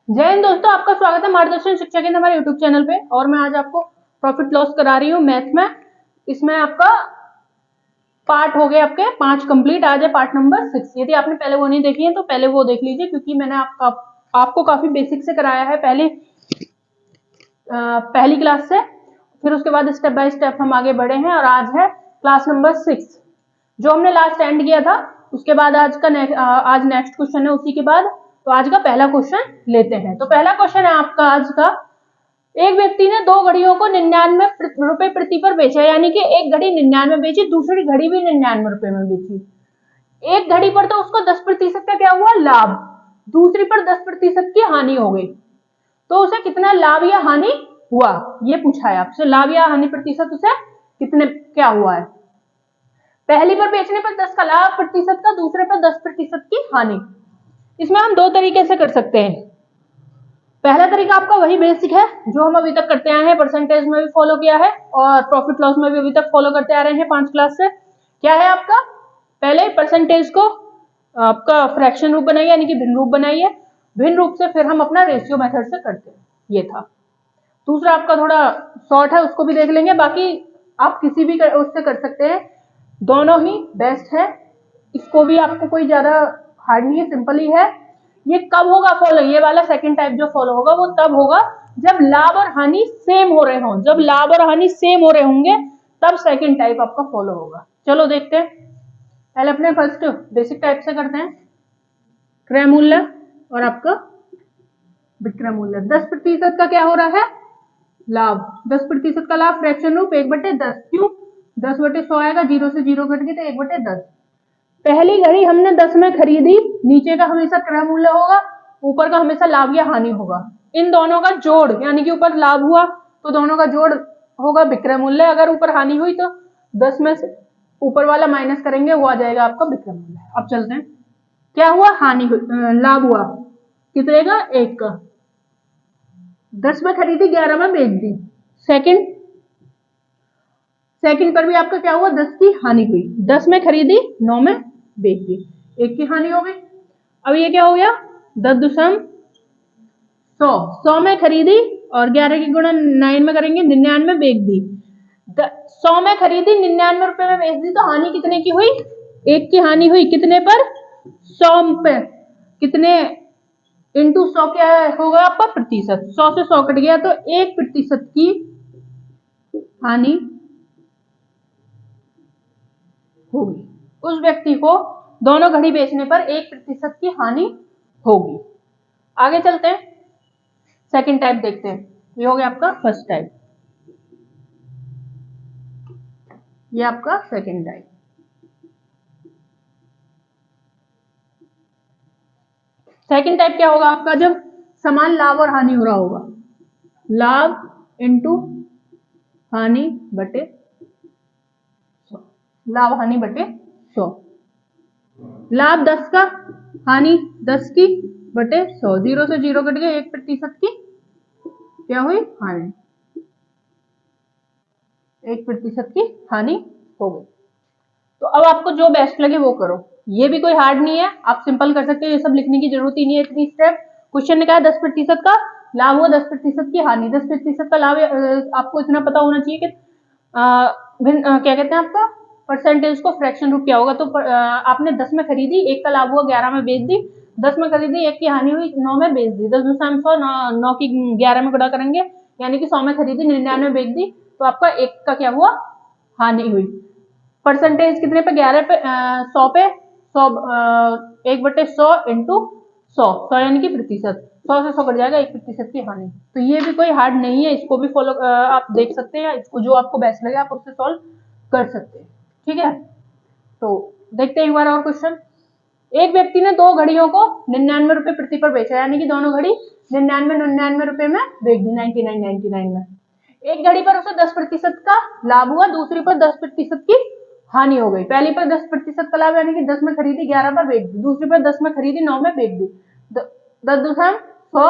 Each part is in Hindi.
जय हिंद दोस्तों, आपका स्वागत है मार्गदर्शन शिक्षा केंद्र हमारे यूट्यूब चैनल पे। और मैं आज आपको प्रॉफिट लॉस करा रही हूँ मैथ में। इसमें आपका पार्ट हो गए आपके 5 कंप्लीट। आज है पार्ट नंबर 6। यदि आपने पहले वो नहीं देखी है तो पहले वो देख लीजिए, क्योंकि मैंने आपको काफी बेसिक से कराया है पहली क्लास से। फिर उसके बाद स्टेप बाय स्टेप हम आगे बढ़े हैं और आज है क्लास नंबर 6 जो हमने लास्ट एंड किया था। उसके बाद आज नेक्स्ट क्वेश्चन है उसी के बाद। तो आज का पहला क्वेश्चन लेते हैं। तो पहला क्वेश्चन है आपका आज का, एक व्यक्ति ने 2 घड़ियों को 99 रुपए प्रति पर बेचा, यानी कि एक घड़ी 99 बेची, दूसरी घड़ी भी 99 रुपए में बेची। एक घड़ी पर तो उसको 10% का क्या हुआ, लाभ, दूसरी पर 10% की हानि हो गई। तो उसे कितना लाभ या हानि हुआ, ये पूछा है आपसे। लाभ या हानि प्रतिशत उसे कितने क्या हुआ है। पहली पर बेचने पर 10 का लाभ प्रतिशत का, दूसरे पर 10% की हानि। इसमें हम 2 तरीके से कर सकते हैं। पहला तरीका आपका वही बेसिक है जो हम अभी तक करते आए हैं, परसेंटेज में भी फॉलो किया है और प्रॉफिट लॉस में भी अभी तक फॉलो करते आ रहे हैं 5 क्लास से। क्या है आपका, पहले परसेंटेज को आपका फ्रैक्शन रूप बनाइए, यानी कि भिन्न रूप बनाइए। भिन्न रूप से फिर हम अपना रेशियो मेथड से करते हैं, ये था। दूसरा आपका थोड़ा शॉर्ट है, उसको भी देख लेंगे। बाकी आप किसी भी उससे कर सकते हैं, दोनों ही बेस्ट है। इसको भी आपको कोई ज्यादा हार्ड नहीं है, सिंपल ही है। ये कब होगा फॉलो, ये वाला सेकंड टाइप जो फॉलो होगा वो तब होगा जब लाभ और हानि सेम हो रहे हों। जब लाभ और हानि सेम हो रहे होंगे तब सेकंड टाइप आपका फॉलो होगा। चलो देखते हैं। पहले अपने फर्स्ट बेसिक टाइप से करते हैं। क्रय मूल्य और आपका विक्रय मूल्य। 10% का क्या हो रहा है, लाभ। 10% का लाभ फ्रैक्शन रूप 1/10। क्यों, 10/100 आएगा, 0 से 0 घट गई तो 1/10। पहली घड़ी हमने 10 में खरीदी, नीचे का हमेशा क्रय मूल्य होगा, ऊपर का हमेशा लाभ या हानि होगा। इन दोनों का जोड़, यानी कि ऊपर लाभ हुआ तो दोनों का जोड़ होगा विक्रय मूल्य। अगर ऊपर हानि हुई तो 10 में से ऊपर वाला माइनस करेंगे, वो आ जाएगा आपका विक्रय मूल्य। अब चलते हैं, क्या हुआ, हानि लाभ हुआ कितने का, 1 का। 10 में खरीदी, 11 में बेच दी। सेकंड पर भी आपका क्या हुआ, 10 की हानि हुई। 10 में खरीदी, 9 में बेच दी, 1 की हानि हो गई। अब ये क्या हो गया, 10.100 में खरीदी और 11 की गुणा 9 में करेंगे, 99 में बेच दी। 100 में खरीदी, 99 रुपए में बेच दी, तो हानि कितने की हुई, 1 की हानि हुई। कितने पर, 100 पे। कितने इंटू 100 क्या होगा आपका, प्रतिशत। 100 से 100 कट गया तो 1% की हानि होगी। उस व्यक्ति को दोनों घड़ी बेचने पर 1% की हानि होगी। आगे चलते हैं, सेकंड टाइप देखते हैं। ये हो गया आपका फर्स्ट टाइप, ये आपका सेकंड टाइप। सेकंड टाइप क्या होगा आपका, जब समान लाभ और हानि हो रहा होगा। लाभ इंटू हानि बटे 100, लाभ हानि बटे 100। लाभ 10 का, हानि 10 की बटे 100, 0 से 0 कट गया, 1% की क्या हुई, हानि। 1% की हानि हो गई। तो अब आपको जो बेस्ट लगे वो करो, ये भी कोई हार्ड नहीं है, आप सिंपल कर सकते हो। ये सब लिखने की जरूरत ही नहीं है, इतनी स्टेप। क्वेश्चन ने कहा 10% का लाभ हुआ, 10% की हानि। 10% का लाभ आपको इतना पता होना चाहिए कि क्या कहते हैं आपका परसेंटेज को फ्रैक्शन रूप क्या होगा। तो आपने 10 में खरीदी, 1 का लाभ हुआ, 11 में बेच दी। 10 में खरीदी, 1 की हानि हुई, 9 में बेच दी। 10 दूसरा 100, 9 की 11 में गुणा करेंगे, यानी कि 100 में खरीदी, 99 में बेच दी, तो आपका 1 का क्या हुआ, हानि हुई। परसेंटेज कितने पे, 11 पे, 100 पे, 100 1/100 इंटू 100 यानी कि प्रतिशत। 100 से 100 कट जाएगा, 1% की हानि। तो ये भी कोई हार्ड नहीं है, इसको भी फॉलो आप देख सकते हैं। इसको जो आपको बेस्ट लगे आप उससे सॉल्व कर सकते हैं, ठीक है। तो देखते हैं एक बार और क्वेश्चन। एक व्यक्ति ने 2 घड़ियों को 99 रुपए प्रति पर बेचा, यानी कि दोनों घड़ी 99 रुपए में बेच दी, 99 में। एक घड़ी पर उसे 10% का लाभ हुआ, दूसरी पर 10% की हानि हो गई। पहली पर 10% का लाभ, यानी कि 10 में खरीदी, 11 पर बेच दी। दूसरी पर 10 में खरीदी, 9 में बेच दी। 10 दूसरा 100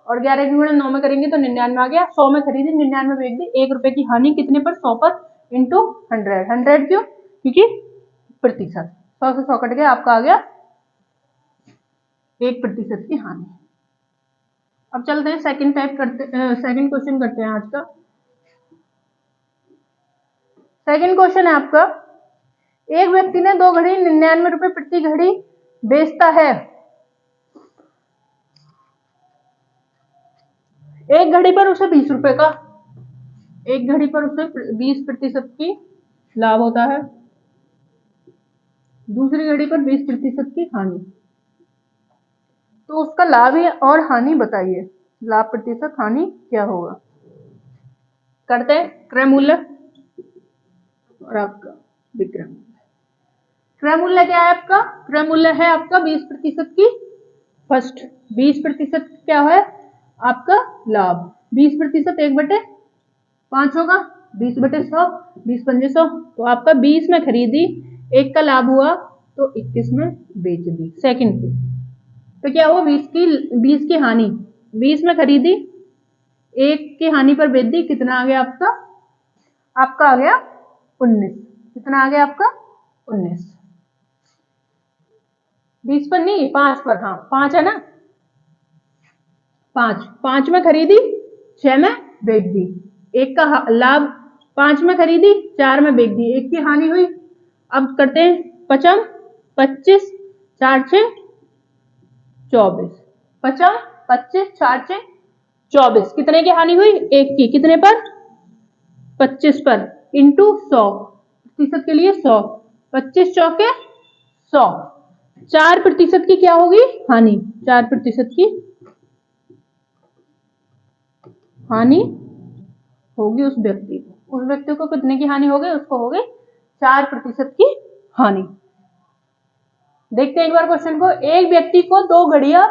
और 11 की गुणा 9 में करेंगे तो 99 आ गया। 100 में खरीदी, 99 में बेच दी, 1 रुपए की हानि। कितने पर, 100 पर, इंटू 100 क्यों, क्योंकि प्रतिशत। 100 से 100 कट गया, आपका आ गया 1% की हानि। अब चलते हैं सेकंड सेकंड क्वेश्चन करते हैं आज का। सेकंड क्वेश्चन है आपका, एक व्यक्ति ने 2 घड़ी 99 रुपए प्रति घड़ी बेचता है। एक घड़ी पर उसे 20 रुपए का, एक घड़ी पर उसे 20% की लाभ होता है, दूसरी घड़ी पर 20% की हानि। तो उसका लाभ और हानि बताइए, लाभ प्रतिशत हानि क्या होगा। करते हैं क्रय मूल्य और आपका विक्रय मूल्य। क्रय मूल्य क्या है आपका, क्रय मूल्य है आपका 20% की फर्स्ट, 20% क्या है आपका लाभ, 20% 1/5 होगा, 20/100, 20×100, तो आपका 20 में खरीदी, 1 का लाभ हुआ तो 21 में बेच दी सेकंड को। तो क्या हुआ 20 की हानि, 20 में खरीदी, 1 की हानि पर बेच दी, कितना आ गया आपका, आपका आ गया 19। कितना आ गया आपका 19, 20 पर नहीं 5 पर, हाँ 5 है ना, 5 में खरीदी, 6 में बेच दी, 1 का लाभ, 5 में खरीदी, 4 में बेच दी, 1 की हानि हुई। अब करते हैं 55, 25, 4 6 24, 55, 25, 4 6 24, कितने की हानि हुई, 1 की, कितने पर 25 पर, इंटू 100% के लिए 100, 25 चौके 100, 4% की क्या होगी हानि, 4% की हानि होगी उस व्यक्ति को कितने की हानि हो गई, उसको हो गई 4% की हानि। देखते हैं एक बार क्वेश्चन को, एक व्यक्ति को 2 घड़ियां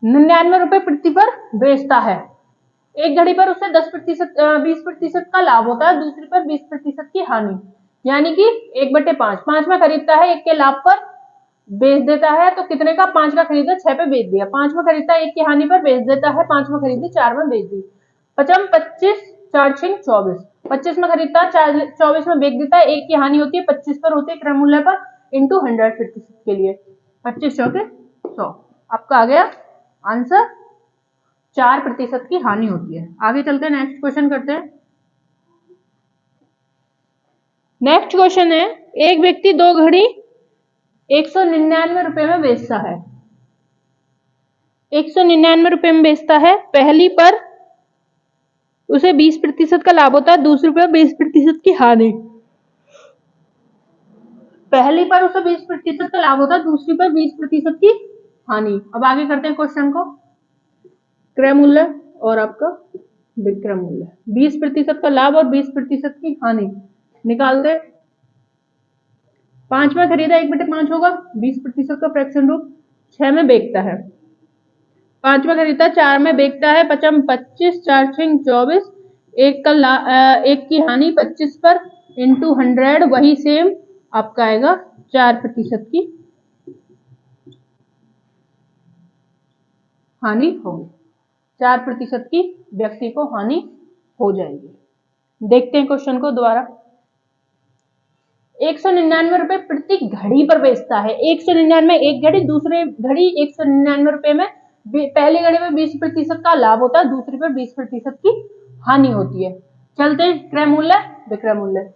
99 रुपए प्रति पर बेचता है। एक घड़ी पर उसे 20% का लाभ होता है, दूसरी पर 20% की हानि, यानी कि 1/5, 5 में खरीदता है, 1 के लाभ पर बेच देता है, तो कितने का, 5 का खरीदा 6 पे बेच दिया, 5 में खरीदता है 1 की हानि पर बेच देता है, 5 में खरीदी 4 में बेच दी, 55, 25, 4 6 24, 25 में खरीदता है 24 में बेच देता है, 1 की हानि होती है 25 पर होती है क्रय मूल्य पर, इंटू 100% के लिए 25 चौके 100, आपका आ गया आंसर, 4% की हानि होती है। आगे चलते हैं, नेक्स्ट क्वेश्चन करते हैं। नेक्स्ट क्वेश्चन है, एक व्यक्ति 2 घड़ी 199 रुपए में बेचता है, 199 रुपए में बेचता है, पहली पर उसे 20% का लाभ होता है, दूसरी पर 20% की हानि। पहली पर उसे 20% का लाभ होता है, दूसरी पर 20% की हानि। अब आगे करते हैं क्वेश्चन को, क्रय मूल्य और आपका विक्रय मूल्य, 20% का लाभ और 20% की हानि निकालते। 5 में खरीदा 1/5 होगा, 20% का फ्रैक्शन रूप, 6 में बेचता है, 5 में खरीदता है, 4 में बेचता है, 55, 25, 4 6 24, 1 की हानि 25 पर, इंटू 100, वही सेम आपका आएगा 4% की हानि होगी, 4% की व्यक्ति को हानि हो जाएगी। देखते हैं क्वेश्चन को दोबारा, 199 रुपए प्रति घड़ी पर बेचता है, 199 एक घड़ी, दूसरे घड़ी 199 रुपए में, पहली घड़ी में 20% का लाभ होता है, दूसरी पर 20% की हानि होती है। चलते हैं क्रय मूल्य विक्रय मूल्य,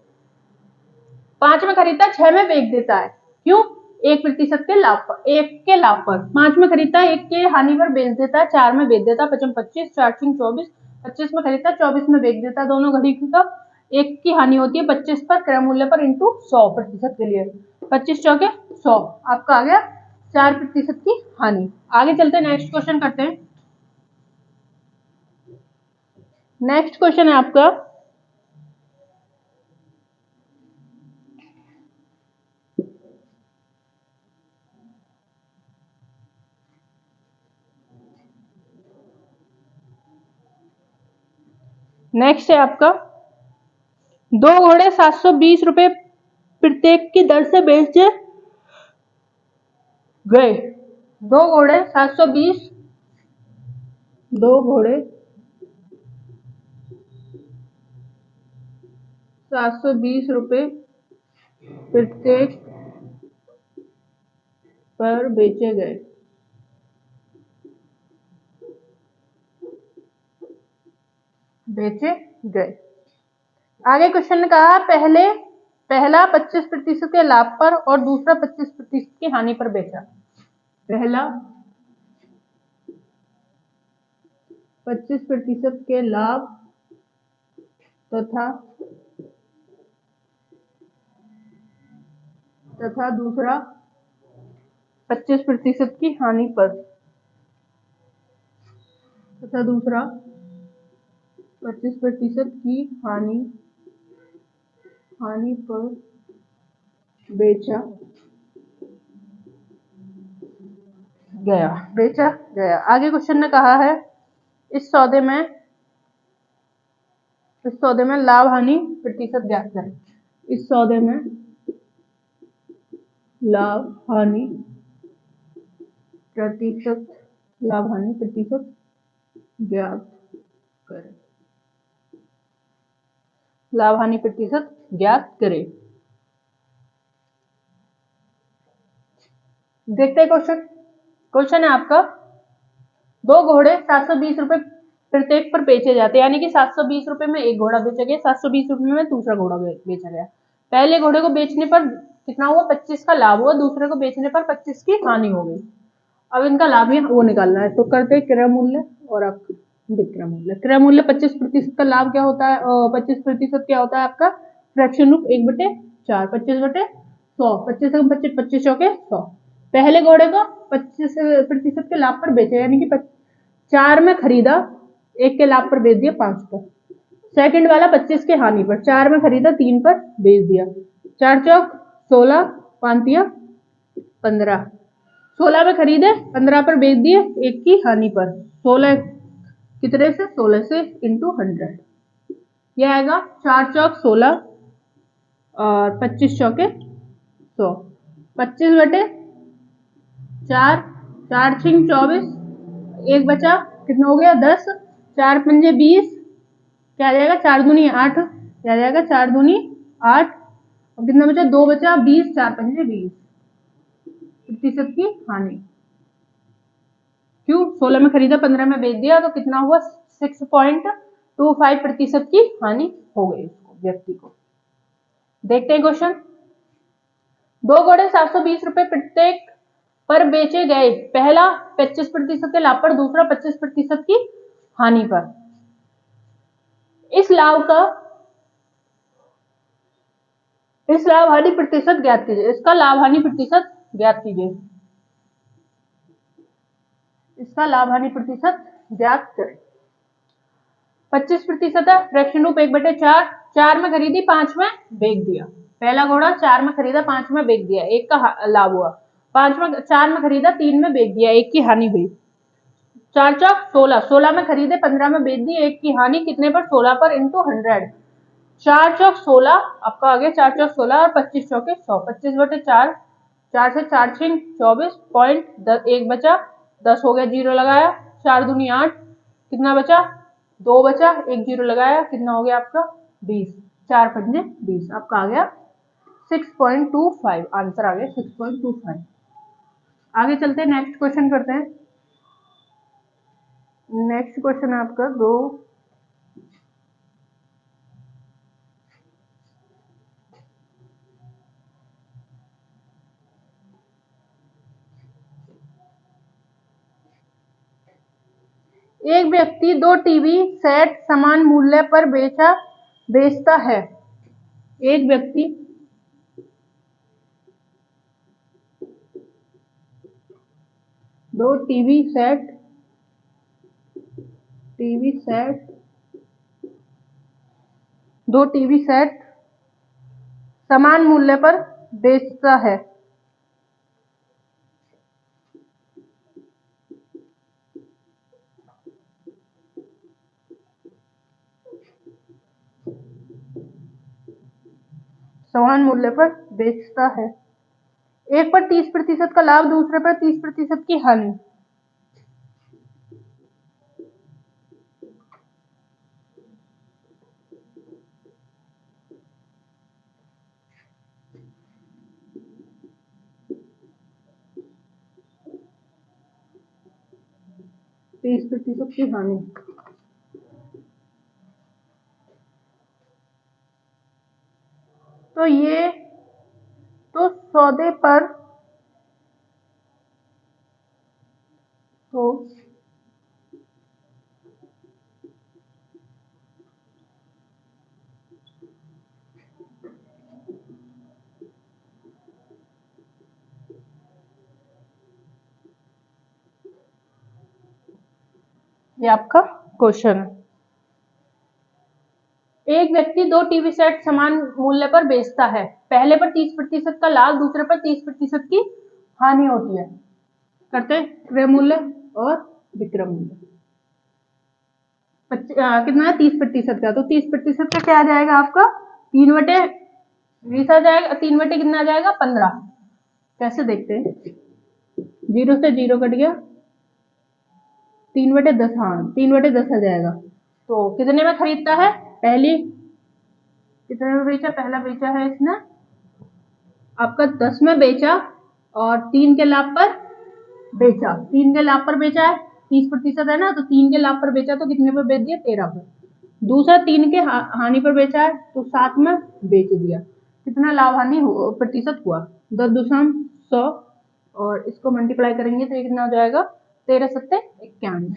5 में खरीदता है 6 में बेच देता है, क्यों, 1% के लाभ पर, 1 के लाभ पर, 5 में खरीदता है 1 के हानि पर बेच देता है, 4 में बेच देता है, 55, 25, 4 6 24, 25 में खरीदता है 24 में बेच देता है, दोनों घड़ी का 1 की हानि होती है 25 पर क्रय मूल्य पर, इंटू 100% के लिए 25 चौके 100, आपका आ गया 4% की हानि। आगे चलते हैं, नेक्स्ट क्वेश्चन करते हैं। नेक्स्ट क्वेश्चन है आपका, नेक्स्ट है आपका, 2 घोड़े 720 रुपए प्रत्येक की दर से बेचे गए, 2 घोड़े 720, 2 घोड़े 720 रुपए प्रत्येक पर बेचे गए। बेचे गए। आगे क्वेश्चन ने कहा पहला 25% के लाभ पर और दूसरा 25% की हानि पर बेचा। पहला 25% के लाभ तथा दूसरा 25% की हानि पर तथा दूसरा 25% की हानि पर बेचा गया। आगे क्वेश्चन ने कहा है इस सौदे में लाभ हानि प्रतिशत ज्ञात करें। इस सौदे में लाभ हानि प्रतिशत ज्ञात करें। लाभ हानि प्रतिशत ज्ञात करें। देखते हैं क्वेश्चन है आपका, 2 घोड़े 720 रुपए प्रत्येक पर बेचे जाते हैं, यानी कि 720 रुपए में एक घोड़ा बेचा गया, 720 रुपए में दूसरा घोड़ा बेचा गया। पहले घोड़े को बेचने पर कितना हुआ, 25 का लाभ हुआ, दूसरे को बेचने पर 25 की हानि हो गई। अब इनका लाभ है वो निकालना है, तो करते क्रय मूल्य और विक्रय मूल्य। क्रय मूल्य 25% का लाभ क्या होता है, 25% क्या होता है आपका फ्रैक्शन रूप 1/4, 25/100, 25 25 चौके 100। पहले घोड़े को 25% के लाभ पर बेचा, यानी कि 4 में खरीदा, 1 के लाभ पर बेच दिया 5 पर। सेकंड वाला 25 के हानि पर, 4 में खरीदा, 3 पर बेच दिया। 4 चौक 16, 5 तिया 15। 16 में खरीदे, 15 पर बेच दिए, 1 की हानि पर। 16 कितने से, 16 से इंटू 100, यह आएगा 4 चौक 16 और 25 चौके 100। 25/4, 4 छिंग 24, 1 बचा, कितना हो गया 10, 4 पंजे 20, क्या आ जाएगा 4 दूनी 8, क्या आ जाएगा 4 दूनी 8, और कितना बचा 2 बचा 20, 4 पंजे 20 प्रतिशत की हानि। क्यों, 16 में खरीदा, 15 में बेच दिया, तो कितना हुआ 6.25% की हानि हो गई उसको, व्यक्ति को। देखते हैं क्वेश्चन, 2 घोड़े 720 रुपए प्रत्येक पर बेचे गए। पहला 25% के लाभ पर, दूसरा 25% की हानि पर। इस लाभ हानि प्रतिशत ज्ञात कीजिए। इसका लाभ हानि प्रतिशत ज्ञात कीजिए। इसका लाभ हानि प्रतिशत ज्ञात करें। 25% है, फ्रैक्शन रूप 1/4, 4 में खरीदी, 5 में बेच दिया। पहला घोड़ा 4 में खरीदा, 5 में बेच दिया, 1 का लाभ हुआ। 4 में खरीदा, 3 में बेच दिया, 1 की हानि हुई। 4 चौक 16, 16 में खरीदे, 15 में बेच दिए, 1 की हानि, कितने पर, 16 पर इंटू 100। 4 चौक 16 आपका आ गया, 4 चौक 16 और 25 चौके 100। 25/4, 4 से 4 छिंग 24, पॉइंट 1 बचा, 10 हो गया, 0 लगाया, 4 दूनी 8, कितना बचा 2 बचा, 1 0 लगाया, कितना हो गया आपका 20, 4 पंजे 20, आपका आ गया 6.25, आंसर आ गया 6.25। आगे चलते हैं, नेक्स्ट क्वेश्चन करते हैं। नेक्स्ट क्वेश्चन है आपका 2, एक व्यक्ति 2 टीवी सेट समान मूल्य पर बेचता है। एक व्यक्ति 2 टीवी सेट समान मूल्य पर बेचता है। समान मूल्य पर बेचता है। एक पर 30% का लाभ, दूसरे पर 30% की हानि। %30 की हानि। तो ये तो सौदे पर तो ये आपका क्वेश्चन है। एक व्यक्ति 2 टीवी सेट समान मूल्य पर बेचता है। पहले पर 30% का लाभ, दूसरे पर 30% की हानि होती है। करते हैं क्रय मूल्य और विक्रय मूल्य। कितना है 30% का, तो 30% का क्या आ जाएगा आपका 3/20 आ जाएगा। 3 कितना आ जाएगा 15। कैसे देखते हैं, 0 से 0 कट गया, 3/10, हाँ 3/10 आ जाएगा। तो कितने में खरीदता है, पहली कितने में बेचा, पहला बेचा है इसने आपका 10 में बेचा और 3 के लाभ पर बेचा, 3 के लाभ पर बेचा है, 30% है ना, तो 3 के लाभ पर बेचा तो कितने पर बेच दिया 13 पर। दूसरा 3 के हानि पर बेचा है तो 7 में बेच दिया। कितना लाभ हानि प्रतिशत हुआ 10.100 और इसको मल्टीप्लाई करेंगे तो ये कितना हो जाएगा 13 सत्ते 91।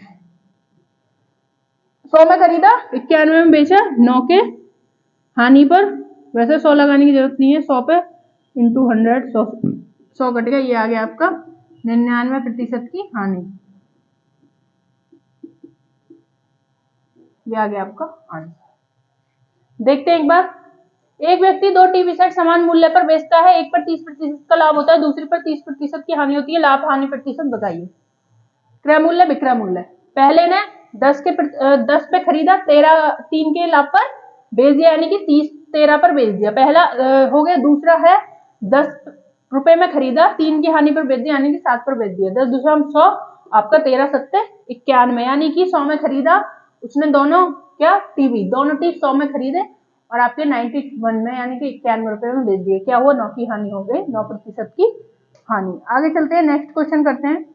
100 में खरीदा, 91 में बेचा, 9 के हानि पर, वैसे 100 लगाने की जरूरत नहीं है, 100 पे इंटू 100, 100 कट गया, ये आ गया आपका 99% की हानि। ये आ गया आपका आंसर। देखते हैं एक बार। एक व्यक्ति 2 टीवी सेट समान मूल्य पर बेचता है। एक पर 30% का लाभ होता है, दूसरी पर 30% की हानि होती है। लाभ हानि प्रतिशत बताइए। क्रय मूल्य विक्रय मूल्य। पहले ने 10 पे खरीदा, 3 के लाभ पर बेच दिया, यानी कि 13 पर बेच दिया, पहला हो गया। दूसरा है 10 रुपए में खरीदा, 3 की हानि पर बेच दिया, यानी कि 7 पर बेच दिया। 10.100 आपका 13 सत्ते 91, यानी कि 100 में खरीदा उसने, दोनों क्या टीवी, दोनों टीवी 100 में खरीदे और आपके 91 में यानी कि 91 रुपए में बेच दिए। क्या हुआ 9 की हानि हो गई, 9% की हानि। आगे चलते हैं, नेक्स्ट क्वेश्चन करते हैं।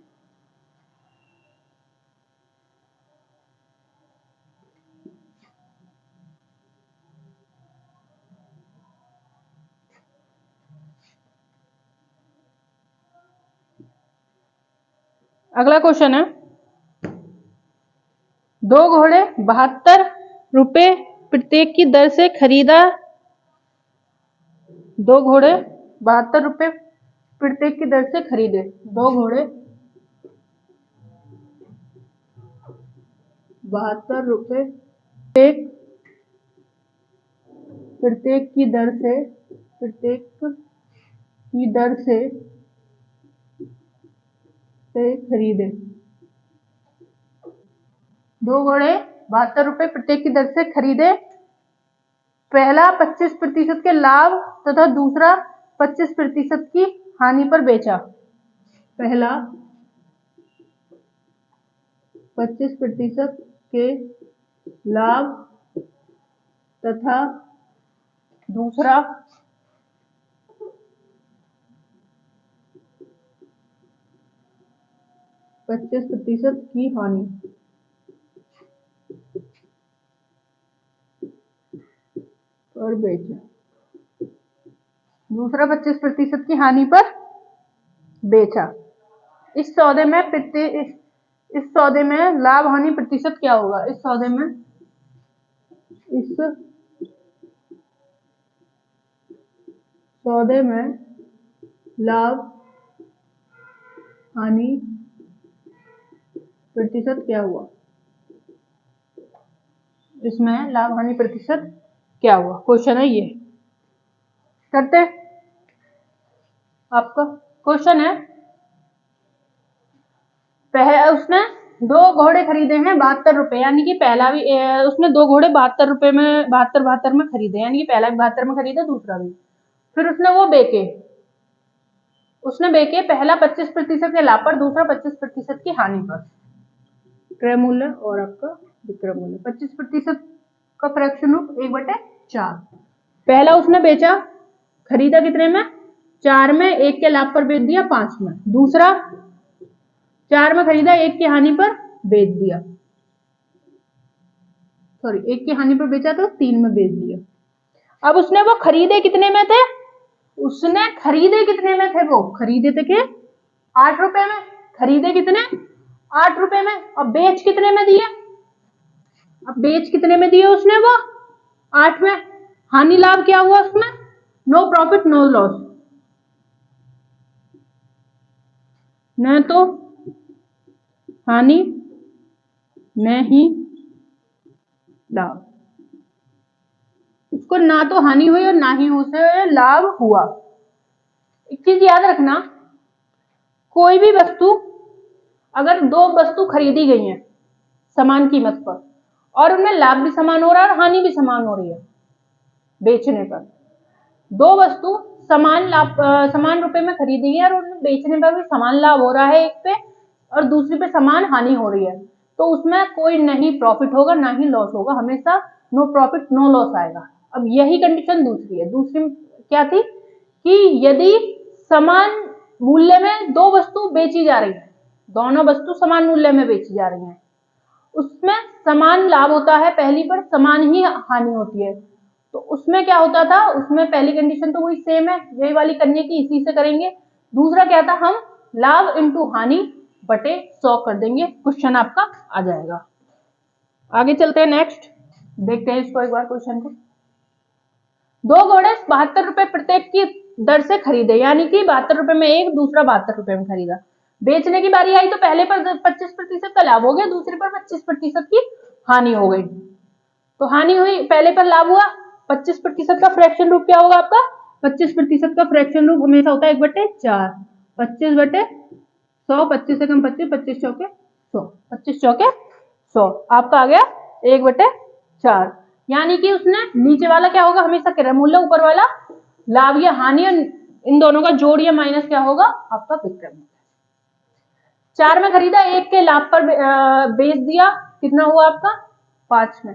अगला क्वेश्चन है, 2 घोड़े 72 रुपए प्रत्येक की दर से खरीदा। 2 घोड़े 72 रुपए प्रत्येक की दर से खरीदे। 2 घोड़े 72 रुपए प्रत्येक की दर से खरीदे। 2 घोड़े 72 रुपए प्रत्येक की दर से खरीदे। पहला 25% के लाभ तथा दूसरा 25% की हानि पर बेचा। पहला 25% के लाभ तथा दूसरा 25% की हानि पर बेचा। दूसरा 25% की हानि पर बेचा। इस सौदे में लाभ हानि प्रतिशत क्या होगा? इस सौदे में लाभ हानि प्रतिशत क्या हुआ? इसमें लाभ हानि प्रतिशत क्या हुआ? क्वेश्चन है ये। करते हैं, आपका क्वेश्चन है, उसने 2 घोड़े खरीदे हैं 72 रुपए, यानी कि पहला भी उसने 2 घोड़े 72 रुपए में 72 में खरीदे, यानी कि पहला भी 72 में खरीदा, दूसरा भी। फिर उसने वो बेचे पहला 25% के लाभ पर, दूसरा 25% की हानि पर। क्रय मूल्य और आपका विक्रय मूल्य। 25% का फ्रैक्शन ऑफ 1/4। पहला उसने बेचा, खरीदा कितने में 4 में, 1 के लाभ पर बेच दिया 5 में। दूसरा 4 में खरीदा, 1 की हानि पर बेच दिया, 1 की हानि पर बेचा तो 3 में बेच दिया। अब उसने वो खरीदे कितने में थे, उसने खरीदे कितने में थे, वो खरीदे थे के 8 रुपए में, खरीदे कितने 8 रुपए में, और बेच कितने में दिए, अब बेच कितने में दिए उसने वो 8 में, हानि लाभ क्या हुआ उसमें, नो प्रॉफिट नो लॉस, न तो हानि न ही लाभ, उसको ना तो हानि हुई और ना ही उसे लाभ हुआ। एक चीज याद रखना, कोई भी वस्तु, अगर दो वस्तु खरीदी गई है समान कीमत पर और उनमें लाभ भी समान हो रहा है और हानि भी समान हो रही है बेचने पर, दो वस्तु समान लाभ समान रुपए में खरीदी है और उनमें बेचने पर भी समान लाभ हो रहा है एक पे और दूसरी पे समान हानि हो रही है, तो उसमें कोई नहीं प्रॉफिट होगा ना ही लॉस होगा, हमेशा नो प्रॉफिट नो लॉस आएगा। अब यही कंडीशन दूसरी है, दूसरी क्या थी कि यदि समान मूल्य में दो वस्तु बेची जा रही है, दोनों वस्तु समान मूल्य में बेची जा रही है, उसमें समान लाभ होता है पहली पर, समान ही हानि होती है, तो उसमें क्या होता था, उसमें पहली कंडीशन तो वही सेम है, यही वाली करने की, इसी से करेंगे। दूसरा क्या था, हम लाभ इंटू हानि बटे 100 कर देंगे, क्वेश्चन आपका आ जाएगा। आगे चलते हैं, नेक्स्ट देखते हैं इसको एक बार क्वेश्चन को। दो घोड़े 72 रुपए प्रत्येक की दर से खरीदे, यानी कि 72 रुपए में एक, दूसरा 72 रुपए में खरीदा, बेचने की बारी आई तो पहले पर 25% का लाभ हो गया, दूसरे पर 25% की हानि हो गई, तो हानि हुई, पहले पर लाभ हुआ, 25% का फ्रैक्शन रूप क्या होगा आपका, 25% का फ्रैक्शन रूप हमेशा होता है 1/4, 25/100, 25 से कम 25, 25 चौके 100, 25 चौके 100 आपका आ गया 1/4, यानी कि उसने नीचे वाला क्या होगा, हमेशा क्रय मूल्य, ऊपर वाला लाभ या हानि, इन दोनों का जोड़ या माइनस क्या होगा आपका विक्रय मूल्य। 4 में खरीदा, एक के लाभ पर बेच दिया, कितना हुआ आपका 5 में।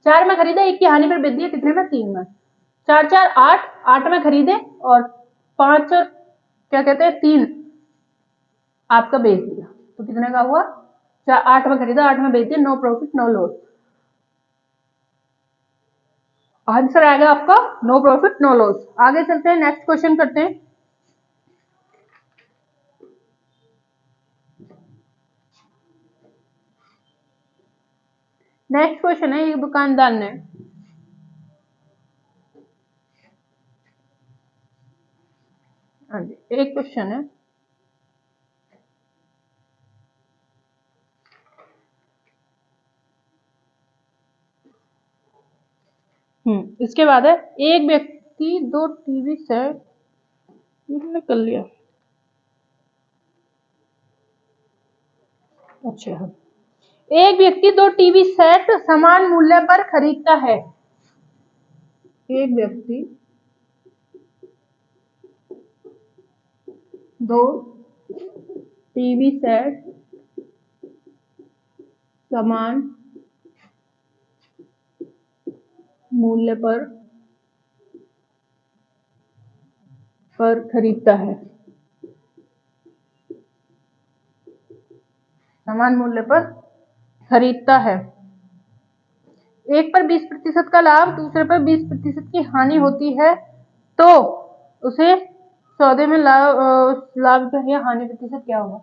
4 में खरीदा, एक की हानि पर बेच दिया, कितने में 3 में। 4 4 8, 8 में खरीदे और 5 क्या कहते हैं 3 आपका बेच दिया, तो कितने का हुआ 8 में खरीदा 8 में बेच दिया, no profit no loss, answer आएगा आपका नो प्रॉफिट नो लॉस। आगे चलते हैं, नेक्स्ट क्वेश्चन करते हैं। नेक्स्ट क्वेश्चन है, एक दुकानदार ने एक क्वेश्चन है, इसके बाद है, एक व्यक्ति 2 टीवी सेट कर लिया, अच्छा, एक व्यक्ति 2 टीवी सेट समान मूल्य पर खरीदता है, एक व्यक्ति 2 टीवी सेट समान मूल्य पर खरीदता है, समान मूल्य पर खरीदता है, एक पर 20% का लाभ, दूसरे पर 20% की हानि होती है, तो उसे सौदे में लाभ या हानि प्रतिशत क्या होगा,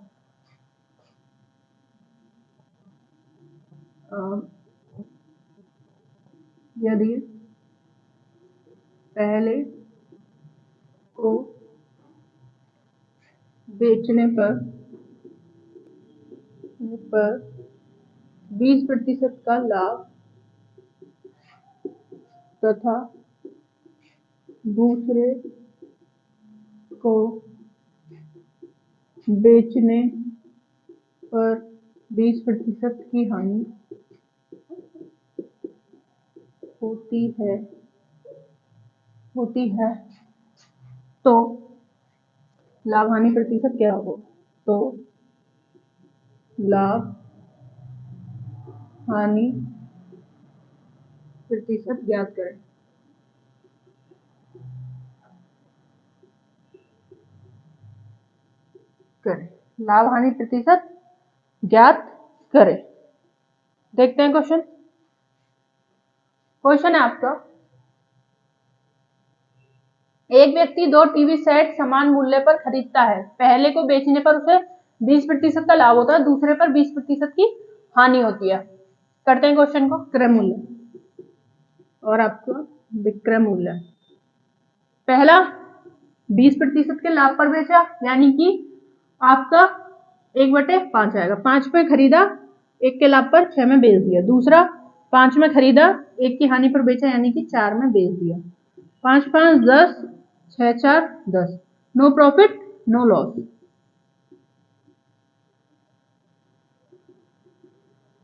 यदि पहले को बेचने पर 20% का लाभ तथा दूसरे को बेचने पर 20% की हानि होती है तो लाभ हानि प्रतिशत क्या होगा, तो लाभ हानि प्रतिशत ज्ञात करें, लाभ हानि प्रतिशत ज्ञात करें। देखते हैं क्वेश्चन है आपका, एक व्यक्ति 2 टीवी सेट समान मूल्य पर खरीदता है। पहले को बेचने पर उसे 20% का लाभ होता है, दूसरे पर 20% की हानि होती है। करते हैं क्वेश्चन को। क्रय मूल्य और आपका विक्रय मूल्य। पहला 20% के लाभ पर बेचा, यानी कि आपका 1/5 आएगा। 5 में खरीदा, 1 के लाभ पर 6 में बेच दिया। दूसरा 5 में खरीदा, 1 की हानि पर बेचा, यानी कि 4 में बेच दिया। 5 5 10, 6 4 10। No profit no loss.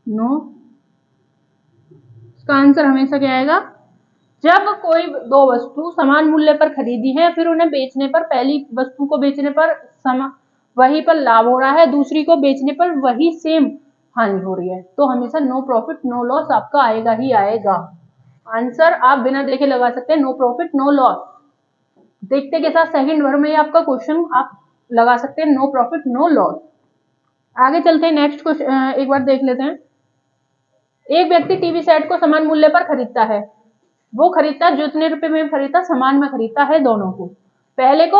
No, इसका आंसर हमेशा क्या आएगा? जब कोई 2 वस्तु समान मूल्य पर खरीदी है, फिर उन्हें बेचने पर पहली वस्तु को बेचने पर वही पर लाभ हो रहा है, दूसरी को बेचने पर वही सेम हानि हो रही है, तो हमेशा नो प्रॉफिट नो लॉस आपका आएगा ही आएगा। आंसर आप बिना देखे लगा सकते हैं, नो प्रॉफिट नो लॉस। देखते के साथ सेकंड भर में आपका क्वेश्चन आप लगा सकते हैं, नो प्रॉफिट नो लॉस। आगे चलते हैं, नेक्स्ट क्वेश्चन एक बार देख लेते हैं। एक व्यक्ति टीवी सेट को समान मूल्य पर खरीदता है। वो खरीदता जितने रुपए में खरीदता, समान में खरीदता है दोनों को। पहले को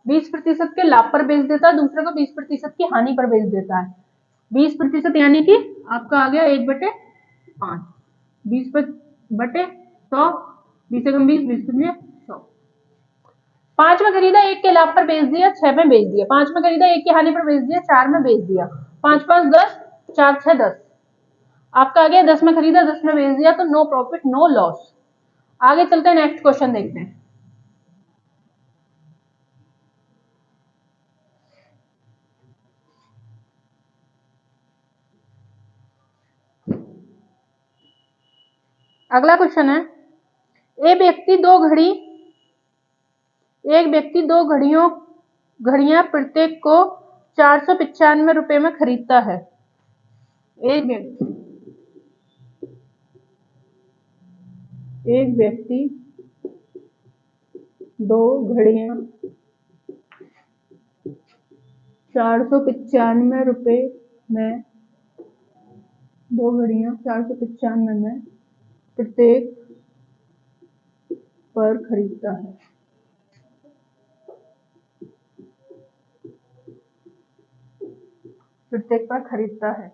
20% के लाभ पर बेच देता है, दूसरे को 20% की हानि पर बेच देता है। 20% यानी कि आपका आ गया 1/5। 20/100, 20 से कम 20, 20 से 100। 5 में खरीदा, 1 के लाभ पर बेच दिया, 6 में बेच दिया। 5 में खरीदा, 1 की हानि पर बेच दिया, 4 में बेच दिया। 5 5 10, 4 6 10। आपका आ गया 10 में खरीदा, 10 में बेच दिया, तो नो प्रॉफिट नो लॉस। आगे चलते हैं, नेक्स्ट क्वेश्चन देखते हैं। अगला क्वेश्चन है, एक व्यक्ति दो घड़ियां प्रत्येक को 495 रुपए में खरीदता है। एक व्यक्ति 2 घड़ियां 495 रुपए में 2 घड़ियां 495 में प्रत्येक पर खरीदता है। प्रत्येक पर खरीदता है।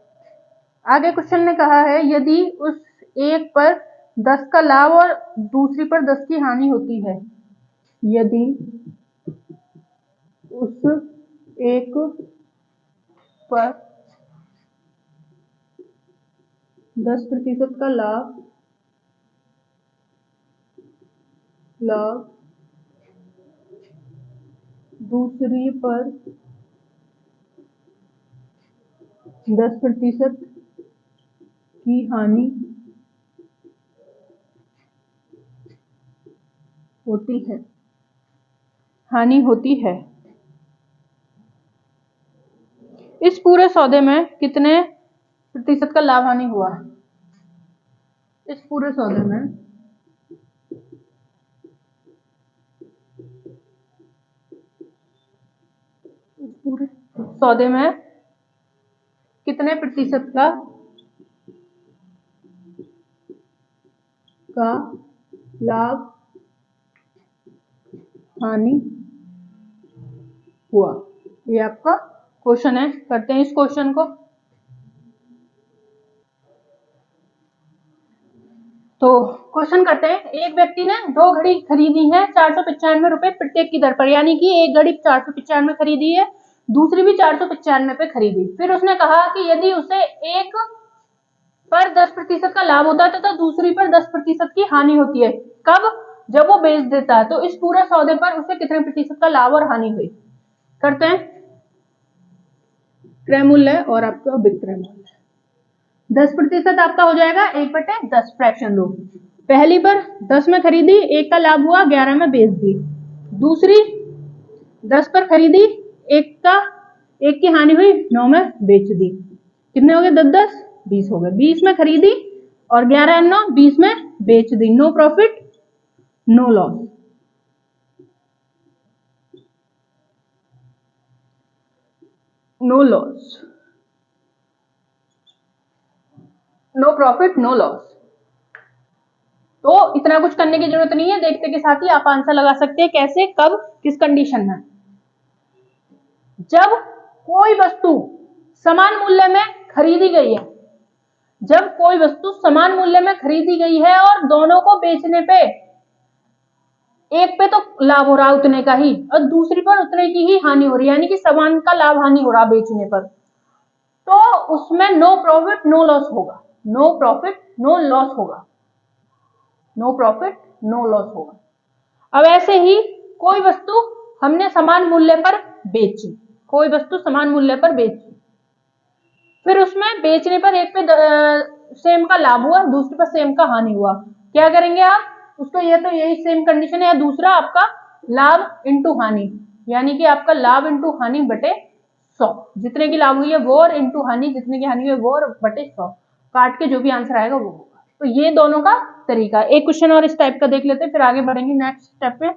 आगे क्वेश्चन ने कहा है, यदि उस एक पर 10 का लाभ और दूसरी पर 10 की हानि होती है। यदि उस एक पर 10% का लाभ दूसरी पर 10% की हानि होती है। इस पूरे सौदे में कितने प्रतिशत का लाभ हानि हुआ? इस पूरे सौदे में कितने प्रतिशत का लाभ हानि हुआ? ये आपका क्वेश्चन है। करते हैं इस क्वेश्चन को। तो क्वेश्चन करते हैं, एक व्यक्ति ने 2 घड़ी खरीदी है 495 रुपए प्रत्येक की दर पर, यानी कि एक घड़ी 495 खरीदी है, दूसरी भी 495 पे खरीदी। फिर उसने कहा कि यदि उसे एक पर 10% का लाभ होता है तथा दूसरी पर 10% की हानि होती है। कब? जब वो बेच देता है। तो इस पूरे सौदे पर उसे कितने प्रतिशत का लाभ और हानि हुई? करते हैं, क्रय मूल्य और आपका विक्रय मूल्य। 10% आपका हो जाएगा 1/10 फ्रैक्शन लो। पहली पर 10 में खरीदी, 1 का लाभ हुआ, 11 में बेच दी। दूसरी 10 पर खरीदी, 1 की हानि हुई, 9 में बेच दी। कितने हो गए? 10 10 20 हो गए। 20 में खरीदी और 11 9 20 में बेच दी। No profit no loss. No loss, no profit no loss. तो इतना कुछ करने की जरूरत नहीं है, देखते के साथ ही आप आंसर लगा सकते हैं। कैसे, कब, किस कंडीशन में? जब कोई वस्तु समान मूल्य में खरीदी गई है, जब कोई वस्तु समान मूल्य में खरीदी गई है और दोनों को बेचने पे एक पे तो लाभ हो रहा है उतने का ही और दूसरी पर उतने की ही हानि हो रही है, यानी कि समान का लाभ हानि हो रहा बेचने पर, तो उसमें नो प्रॉफिट नो लॉस होगा। नो प्रॉफिट नो लॉस होगा। नो प्रॉफिट नो लॉस होगा। अब ऐसे ही कोई वस्तु हमने समान मूल्य पर बेची, कोई वस्तु समान मूल्य पर बेची, फिर उसमें बेचने पर एक पे सेम का लाभ हुआ, दूसरे पर सेम का हानि हुआ। क्या करेंगे आप उसको? ये तो यही सेम कंडीशन है, या दूसरा आपका लाभ इंटू हानि, यानी कि आपका लाभ इंटू हानि बटे 100, जितने की लाभ हुई है वो और इंटू हानि जितने की हानि हुई है वो और बटे 100, काट के जो भी आंसर आएगा वो होगा। तो ये दोनों का तरीका। एक क्वेश्चन और इस टाइप का देख लेते हैं, फिर आगे बढ़ेंगे नेक्स्ट स्टेप पे।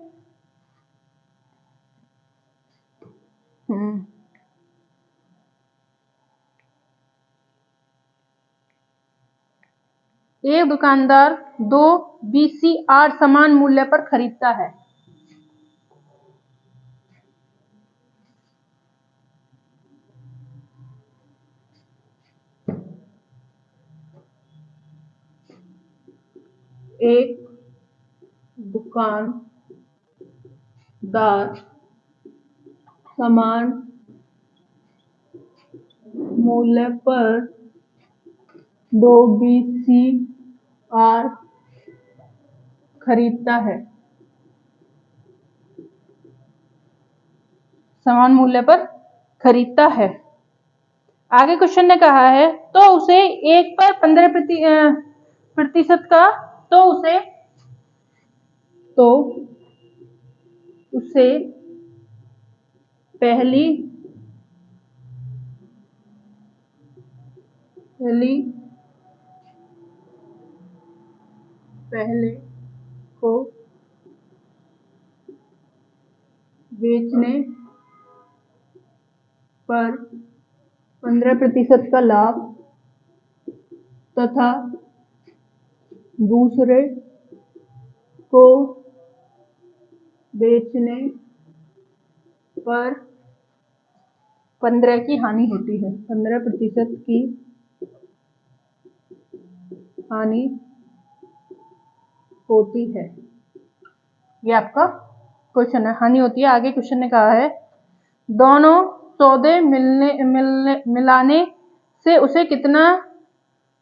एक दुकानदार 2 VCR समान मूल्य पर खरीदता है। एक दुकानदार समान मूल्य पर 2 VCR खरीदता है। समान मूल्य पर खरीदता है। आगे क्वेश्चन ने कहा है तो उसे एक पर 15% का, तो उसे पहले को बेचने पर 15% का लाभ तथा दूसरे को बेचने पर 15 की हानि होती है। 15% की हानि होती है, ये आपका क्वेश्चन है। हानि होती है। आगे क्वेश्चन ने कहा है दोनों सौदे मिलाने से उसे कितना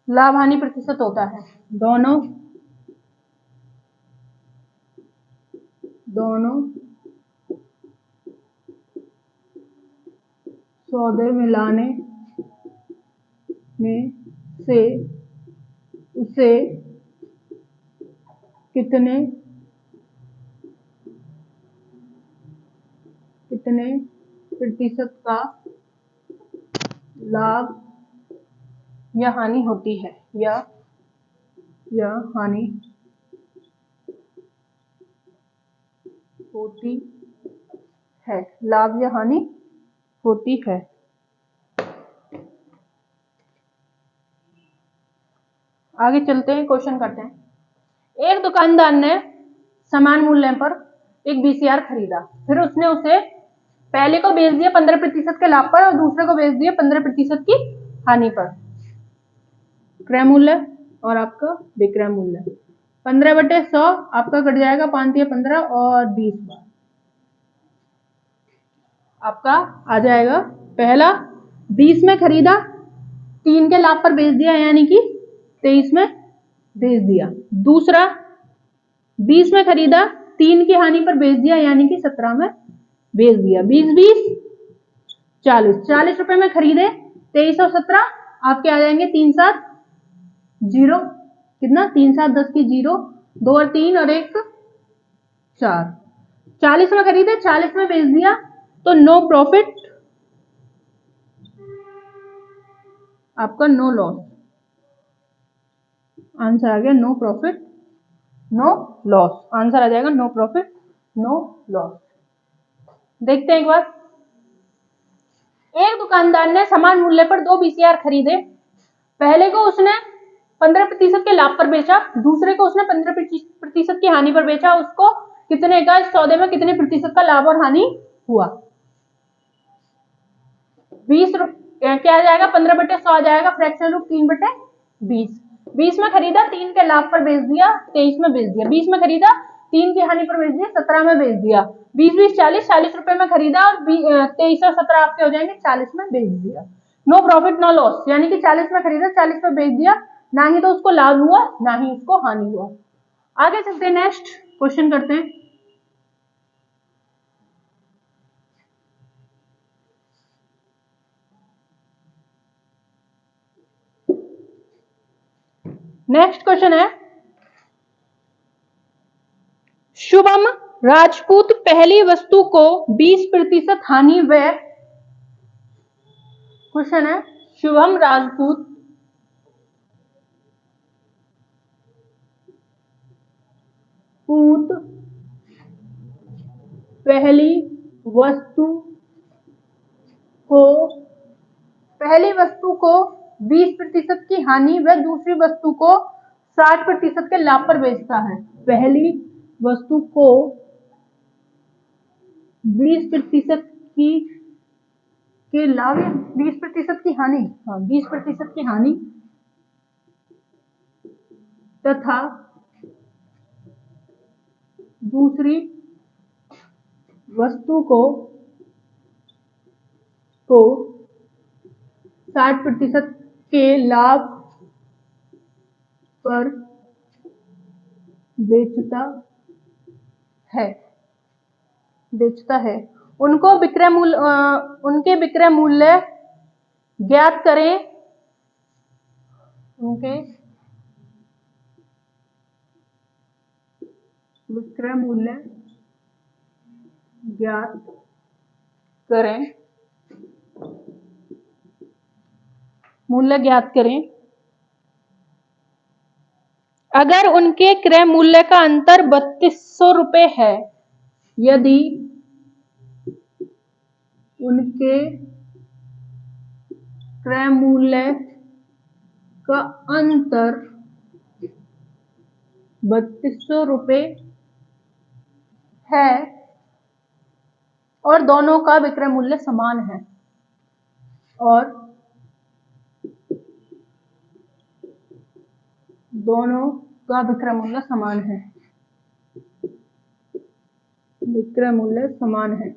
लाभ हानि प्रतिशत होता है। दोनों सौदे मिलाने से उसे कितने प्रतिशत का लाभ या हानि होती है, या हानि होती है। लाभ या हानि होती है। आगे चलते हैं, क्वेश्चन करते हैं। एक दुकानदार ने समान मूल्य पर एक VCR खरीदा, फिर उसने उसे पहले को बेच दिया 15% के लाभ पर और दूसरे को बेच दिया 15% की हानि पर। क्रय मूल्य और आपका विक्रय मूल्य 15/100 आपका कट जाएगा 5 या 15 और 20 बार आपका आ जाएगा। पहला 20 में खरीदा, 3 के लाभ पर बेच दिया यानी कि 23 में बेच दिया। दूसरा 20 में खरीदा, 3 की हानि पर बेच दिया यानी कि 17 में बेच दिया। 20 40 रुपए में खरीदे, 23 और 17 आपके आ जाएंगे 3 7 0, कितना 3 7 10 की 0, 2 और 3 और 1 4। 40 में खरीदे, 40 में बेच दिया, तो नो प्रॉफिट आपका नो लॉस। आंसर आ गया no profit no loss. Answer आ जाएगा नो प्रॉफिट नो लॉस। देखते हैं एक बार। एक दुकानदार ने समान मूल्य पर 2 VCR खरीदे। पहले को उसने 15% के लाभ पर बेचा, दूसरे को उसने 15% की हानि पर बेचा, उसको कितने का, इस सौदे में कितने प्रतिशत का लाभ और हानि हुआ। 20 क्या आ जाएगा, 15/100 आ जाएगा, फ्रैक्शन रूप 3/20। 20 में खरीदा, 3 के लाभ पर बेच दिया, 23 में बेच दिया। 20 में खरीदा, 3 की हानि पर बेच दिया, 17 में बेच दिया। 20 40 रुपए में खरीदा और 23 और 17 आपके हो जाएंगे, 40 में बेच दिया। नो प्रॉफिट नो लॉस, यानी कि 40 में खरीदा, 40 में बेच दिया, ना ही तो उसको लाभ हुआ ना ही उसको हानि हुआ। आगे चलते हैं, नेक्स्ट क्वेश्चन करते हैं। नेक्स्ट क्वेश्चन है, शुभम राजपूत पहली वस्तु को 20% हानि व, क्वेश्चन है शुभम राजपूत पहली वस्तु को 20% की हानि व दूसरी वस्तु को 60% के लाभ पर बेचता है। पहली वस्तु को 20% के लाभ, 20% की हानि, हाँ 20% की हानि तथा दूसरी वस्तु को 60% के लाभ पर बेचता है। उनको विक्रय मूल्य, उनके विक्रय मूल्य ज्ञात करें। उनके विक्रय मूल्य ज्ञात करें, अगर उनके क्रय मूल्य का अंतर 3200 रुपए है, यदि उनके क्रय मूल्य का अंतर 3200 रुपए है और दोनों का विक्रय मूल्य समान है, और दोनों का विक्रय मूल्य समान है,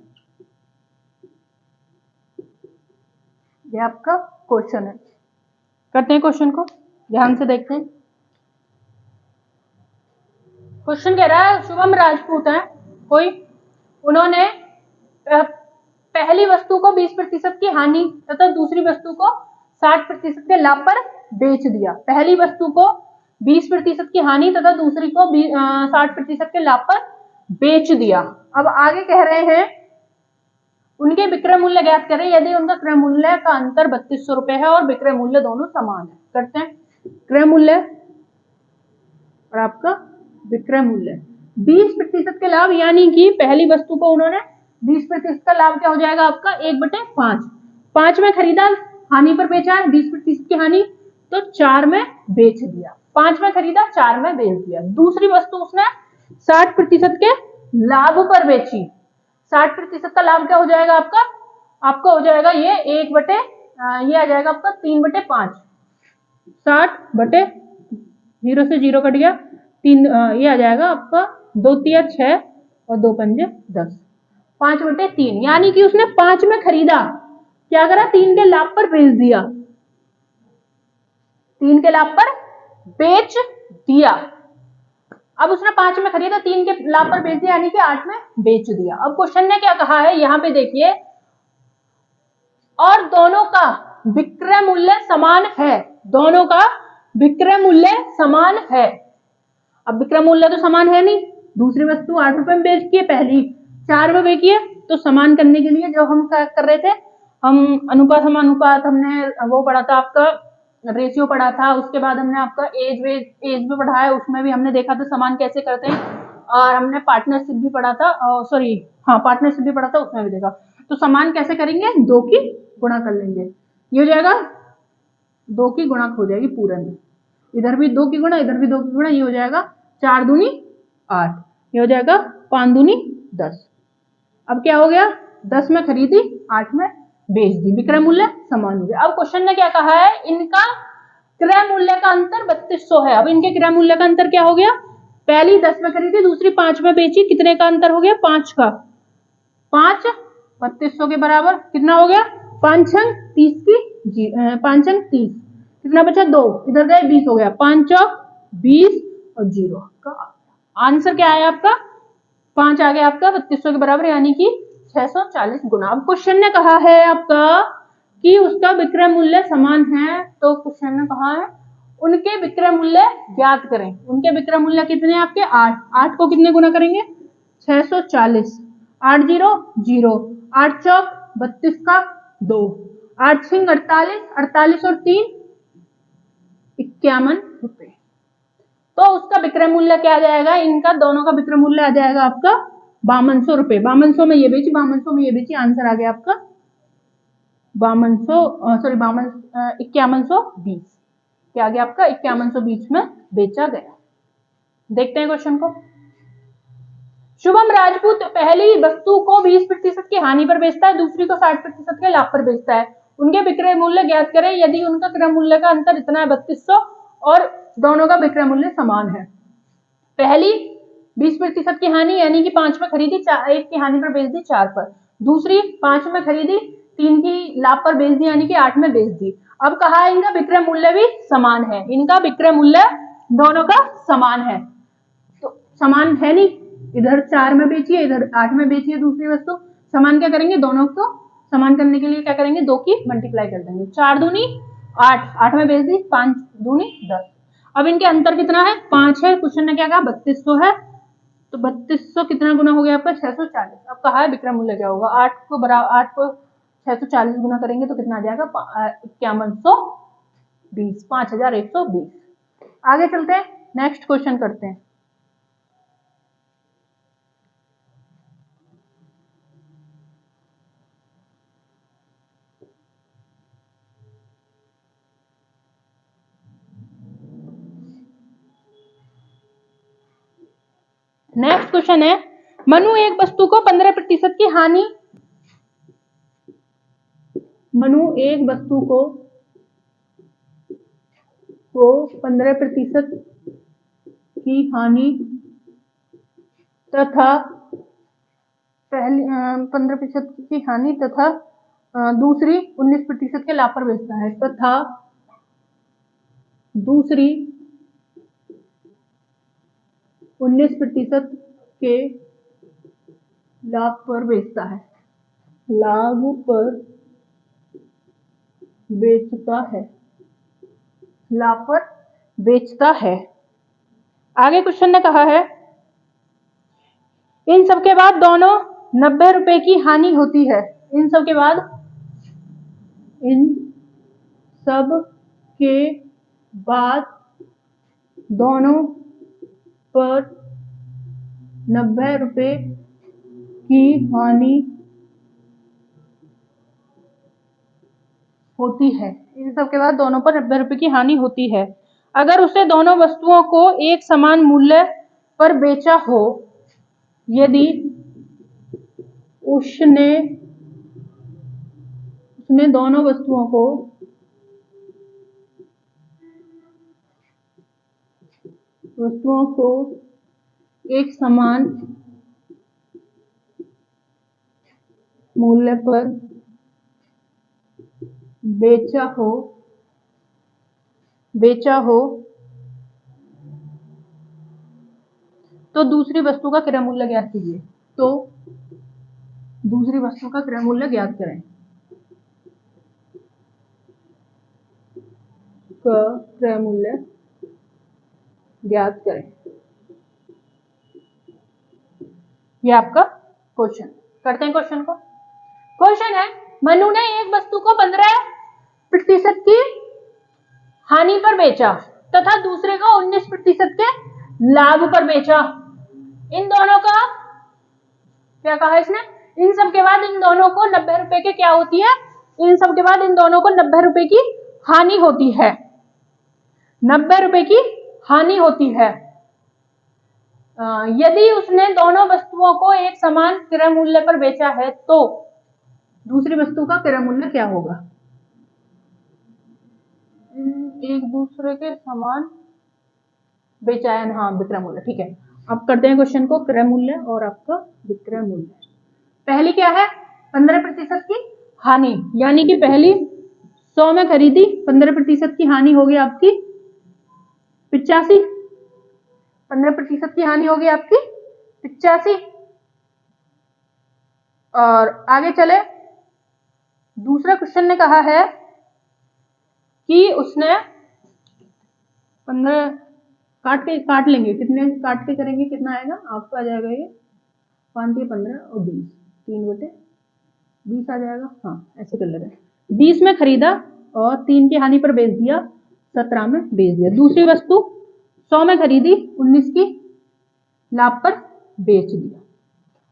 ये आपका क्वेश्चन है। करते हैं क्वेश्चन को, ध्यान से देखते हैं। क्वेश्चन कह रहा है, शुभम राजपूत है कोई, उन्होंने पहली वस्तु को 20% की हानि तथा दूसरी वस्तु को 60% के लाभ पर बेच दिया। पहली वस्तु को 20% की हानि तथा दूसरी को 60% के लाभ पर बेच दिया। अब आगे कह रहे हैं, उनके विक्रय मूल्य ज्ञात करें यदि उनका क्रय मूल्य का अंतर 3200 रुपए है और विक्रय मूल्य दोनों समान है। करते हैं, क्रय मूल्य और आपका विक्रय मूल्य, 20% के लाभ, यानी कि पहली वस्तु को उन्होंने 20% का लाभ क्या हो जाएगा आपका 1/5। 5 में खरीदा, हानि पर बेचा है, 20% की हानि, तो 4 में बेच दिया। 5 में खरीदा, 4 में बेच दिया। दूसरी वस्तु उसने 60% के लाभ पर बेची। 60% का लाभ क्या हो जाएगा आपका हो जाएगा ये ये आ जाएगा आपका 3/5। 60/0 से 0 कट गया, 3 ये आ जाएगा आपका 2 तिया 6 और 2 पंजे 10, 5/3, यानी कि उसने 5 में खरीदा, क्या करा, 3 के लाभ पर बेच दिया, 3 के लाभ पर बेच दिया। अब उसने 5 में खरीदा, 3 के लाभ पर बेच दिया, यानी कि 8 में बेच दिया। अब क्वेश्चन ने क्या कहा है, यहां पे देखिए, और दोनों का विक्रय मूल्य समान है, दोनों का विक्रय मूल्य समान है। अब विक्रय मूल्य तो समान है नहीं, दूसरी वस्तु 8 रुपए में बेची है, पहली 4 में बेची है, तो समान करने के लिए जो हम कर रहे थे, हम अनुपात समानुपात, हमने वो पढ़ा था आपका रेशियो पढ़ा था, उसके बाद हमने आपका एज भी पढ़ा है, उसमें भी हमने देखा था समान कैसे करते हैं, और हमने पार्टनरशिप भी पढ़ा था, पार्टनरशिप भी पढ़ा था, उसमें भी देखा। तो समान कैसे करेंगे, 2 की गुणा कर लेंगे, ये हो जाएगा 2 की गुणा हो जाएगी पूरे में, इधर भी 2 की गुणा, इधर भी 2 की गुणा, ये हो जाएगा 4 दूनी 8, ये हो जाएगा 5 दूनी 10। अब क्या हो गया, 10 में खरीदी 8 में बेच दी, विक्रय मूल्य समान हो गया। अब क्वेश्चन ने क्या कहा है, इनका क्रय मूल्य का अंतर 3200 है। अब इनके क्रय मूल्य का अंतर क्या हो गया, पहली 10 में खरीदी, दूसरी 5 में बेची, कितने का अंतर हो गया, 5 का, 5 3200 के बराबर कितना हो गया, 5 अंक 30 की 5 अंक 30, कितना बचा 2, इधर गए 20 हो गया, 5 चौक 20 और 0 का आंसर क्या है आपका, 5 आ गया आपका 3200 के बराबर, यानी कि 640 गुना। अब क्वेश्चन ने कहा है आपका कि उसका विक्रय मूल्य समान है, तो क्वेश्चन ने कहा है उनके विक्रय मूल्य ज्ञात करें। उनके विक्रय मूल्य कितने हैं आपके, 8 को कितने गुना करेंगे, 640, 8 0 0, 8 चौक 32 का 2, 8 छिंग 48, 48 और 3 51 रुपए। तो उसका विक्रय मूल्य क्या आ जाएगा, इनका दोनों का विक्रय मूल्य आ जाएगा आपका 5200 रुपए। 5200 में ये बेची, 5200 में ये बेची, आंसर आ गया आपका 5120, क्या आ गया आपका 5120 में बेचा गया। देखते हैं क्वेश्चन को। शुभम राजपूत पहली वस्तु को 20% की हानि पर बेचता है, दूसरी को 60% के लाभ पर बेचता है। उनके विक्रय मूल्य ज्ञात करें यदि उनका क्रय मूल्य का अंतर इतना है 3200 और दोनों का विक्रय मूल्य समान है। पहली 20% की हानि यानी कि 5 में खरीदी, 1 की हानि पर बेच दी 4 पर। दूसरी 5 में खरीदी, 3 की लाभ पर बेच दी यानी कि 8 में बेच दी। अब कहा है इनका विक्रय मूल्य भी समान है, इनका विक्रय मूल्य दोनों का समान है, तो समान है नहीं, इधर 4 में बेची है, इधर 8 में बेची है दूसरी वस्तु, समान क्या करेंगे, दोनों को समान करने के लिए क्या करेंगे, 2 की मल्टीप्लाई कर देंगे, 4 दूनी 8, 8 में बेच दी, 5 दूनी 10। अब इनके अंतर कितना है, 5 है, क्वेश्चन ने क्या कहा 3200 है, तो 3200 कितना गुना हो गया आपका 640। अब कहा है विक्रय मूल्य क्या होगा, 8 को 640 गुना करेंगे तो कितना आ जाएगा 5120, 5120। आगे चलते हैं, नेक्स्ट क्वेश्चन करते हैं। नेक्स्ट क्वेश्चन है, मनु एक वस्तु को 15% की हानि, मनु एक वस्तु को 15% की हानि तथा पहली 15% की हानि तथा दूसरी 19% के लाभ पर बेचता है, तथा दूसरी 19% के लाभ पर बेचता है, लाभ पर बेचता है, लाभ पर बेचता है। आगे क्वेश्चन ने कहा है इन सब के बाद दोनों 90 रुपए की हानि होती है, इन सब के बाद, इन सब के बाद दोनों पर 90 रुपए की हानि होती है, इन सब के बाद दोनों पर 90 रुपए की हानि होती है। अगर उसे दोनों वस्तुओं को एक समान मूल्य पर बेचा हो, यदि उसने दोनों वस्तुओं को एक समान मूल्य पर बेचा हो तो दूसरी वस्तु का क्रय मूल्य ज्ञात कीजिए, तो दूसरी वस्तु का क्रय मूल्य ज्ञात करें, क्रय मूल्य ज्ञात करें। ये आपका क्वेश्चन, करते हैं क्वेश्चन को। क्वेश्चन है मनु ने एक वस्तु को 15% की हानि पर बेचा तथा दूसरे को 19% के लाभ पर बेचा। इन दोनों का क्या कहा इसने, इन सब के बाद इन दोनों को 90 रुपए के क्या होती है, इन सब के बाद इन दोनों को 90 रुपए की हानि होती है। 90 रुपए की हानि होती है। यदि उसने दोनों वस्तुओं को एक समान क्रय मूल्य पर बेचा है तो दूसरी वस्तु का क्रय मूल्य क्या होगा? एक दूसरे के समान बेचा है, हाँ विक्रय मूल्य, ठीक है। अब करते हैं क्वेश्चन को, क्रय मूल्य और आपका विक्रय मूल्य। पहली क्या है? 15% की हानि, यानी कि पहली 100 में खरीदी, 15% की हानि होगी आपकी 85, 15% की हानि होगी आपकी 85। और आगे चले, दूसरा क्वेश्चन ने कहा है कि उसने 15 काट लेंगे, कितने काट के करेंगे, कितना आएगा आपको? आ जाएगा ये 5 15 और 20, 3/20 आ जाएगा। हाँ ऐसे कर ले रहे हैं, 20 में खरीदा और 3 की हानि पर बेच दिया, 17 में बेच दिया। दूसरी वस्तु 100 में खरीदी, 19 की लाभ पर बेच दिया,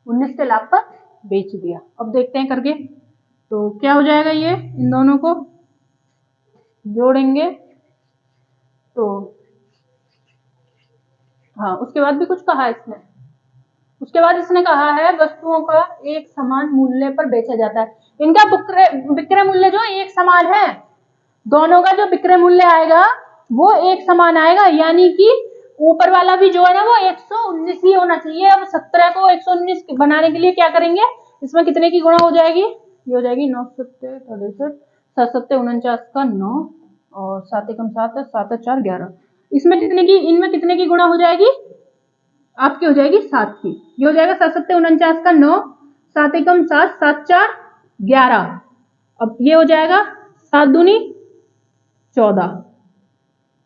19 के लाभ पर बेच दिया। अब देखते हैं करके, तो क्या हो जाएगा ये, इन दोनों को जोड़ेंगे तो हाँ, उसके बाद भी कुछ कहा है इसने, उसके बाद इसने कहा है वस्तुओं का एक समान मूल्य पर बेचा जाता है। इनका विक्रय मूल्य जो एक समान है, दोनों का जो विक्रय मूल्य आएगा वो एक समान आएगा, यानी कि ऊपर वाला भी जो है ना वो 119 ही होना चाहिए। अब 17 को 119 बनाने के लिए क्या करेंगे, इसमें कितने की गुणा हो जाएगी? ये हो जाएगी 9 सत्ते 63, 7 सत्ते 49 का 9 और 7 एकम 7 है, 7 4 11। इसमें कितने की, इनमें कितने की गुणा हो जाएगी? आपकी हो जाएगी 7 की। ये हो जाएगा 7 सत्ते 49 का 9, 7 एकम 7, 7 4 11। अब ये हो जाएगा 7 दूनी 14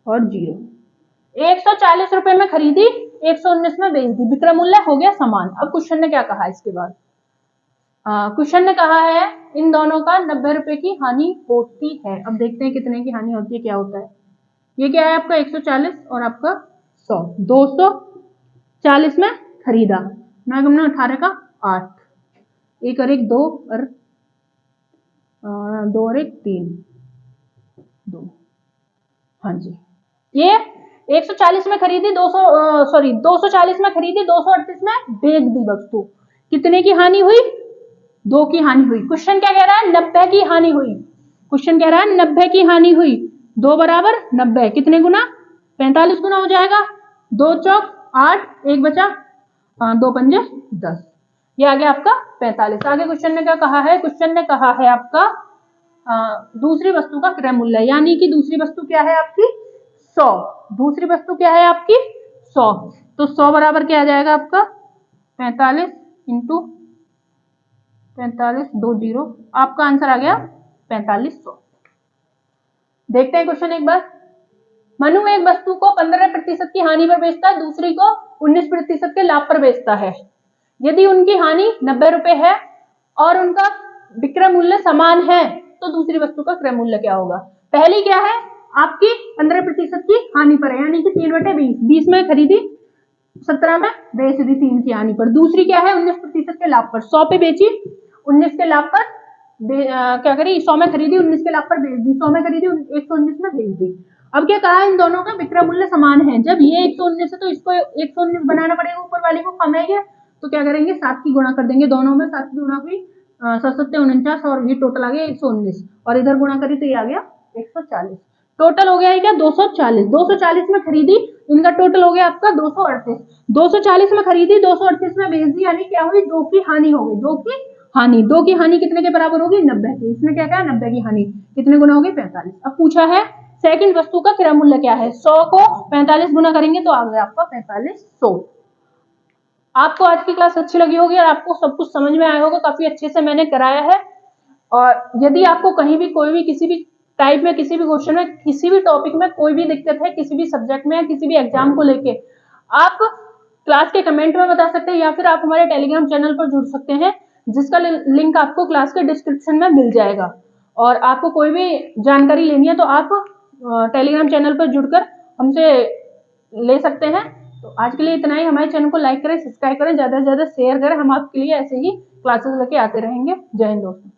और 0। 140 रुपए में खरीदी, 119 में बेच दी, विक्रय मूल्य हो गया समान। अब क्वेश्चन ने क्या कहा इसके बाद? क्वेश्चन ने कहा है इन दोनों का 90 रुपए की हानि होती है। अब देखते हैं कितने की हानि होती है, क्या होता है। ये क्या है आपका 140 और आपका 100, 240 में खरीदा, 9 18 का 8, 1 और 1 2 और 2 और 1 3 2, हाँ जी। ये 140 में खरीदी, 240 में खरीदी, 238 में बेच दी वस्तु, कितने की हानि हुई? 2 की हानि हुई। क्वेश्चन क्या कह रहा है? 90 की हानि हुई। क्वेश्चन कह रहा है 90 की हानि हुई। 2 बराबर 90, कितने गुना? 45 गुना हो जाएगा। 2 चौक 8, 1 बचा, 2 पंजे 10, ये आ गया आपका 45। आगे क्वेश्चन ने क्या कहा है? क्वेश्चन ने कहा है आपका दूसरी वस्तु का क्रय मूल्य, यानी कि दूसरी वस्तु क्या है आपकी? 100। दूसरी वस्तु क्या है आपकी? 100। तो 100 बराबर क्या आ जाएगा आपका? 45 इंटू 45, 2 0, आपका आंसर आ गया 4500। देखते हैं क्वेश्चन एक बार। मनु एक वस्तु को 15% की हानि पर बेचता है, दूसरी को 19% के लाभ पर बेचता है। यदि उनकी हानि 90 रुपए है और उनका विक्रय मूल्य समान है तो दूसरी वस्तु का क्रय मूल्य क्या होगा? पहली क्या है आपकी? 15% की हानि पर है, यानी कि 3/20, 20 में खरीदी, 17 में बेच दी 3 की हानि पर। दूसरी क्या है? 19% के लाभ पर, 100 पे बेची, 19 के लाभ पर क्या करी? 100 में खरीदी, 19 के लाभ पर बेच दी, 100 में खरीदी, 119 में बेच दी। अब क्या कहा? इन दोनों का विक्रय मूल्य समान है। जब ये 119 है तो इसको 119 बनाना पड़ेगा, ऊपर वाले को कम है, तो क्या करेंगे? 7 की गुणा कर देंगे, दोनों में 7 की गुणा हुई, 7 7 49 और ये टोटल आ गया 119, और इधर गुणा करी तो ये आ गया 140। टोटल हो गया है क्या? 240। 240 में खरीदी, इनका टोटल हो गया आपका 238। 240 में खरीदी, 238 में बेच दी, यानी क्या हुई? 2 की हानि हो गई। 2 की हानि, 2 की हानि कितने के बराबर होगी? 90 की। इसमें क्या कहा? 90 की हानि कितने गुना होगी? 45। अब पूछा है सेकंड वस्तु का क्रय मूल्य क्या है? 100 को 45 गुना करेंगे तो आ गया आपका 4500। आपको आज की क्लास अच्छी लगी होगी और आपको सब कुछ समझ में आया होगा, काफी अच्छे से मैंने कराया है। और यदि आपको कहीं भी कोई भी किसी भी टाइप में, किसी भी क्वेश्चन में, किसी भी टॉपिक में कोई भी दिक्कत है, किसी भी सब्जेक्ट में, किसी भी एग्जाम को लेके, आप क्लास के कमेंट में बता सकते हैं या फिर आप हमारे टेलीग्राम चैनल पर जुड़ सकते हैं, जिसका लिंक आपको क्लास के डिस्क्रिप्शन में मिल जाएगा। और आपको कोई भी जानकारी लेनी है तो आप टेलीग्राम चैनल पर जुड़कर हमसे ले सकते हैं। तो आज के लिए इतना ही। हमारे चैनल को लाइक करें, सब्सक्राइब करें, ज्यादा से ज्यादा शेयर करें। हम आपके लिए ऐसे ही क्लासेस लेके आते रहेंगे। जय हिंद दोस्तों।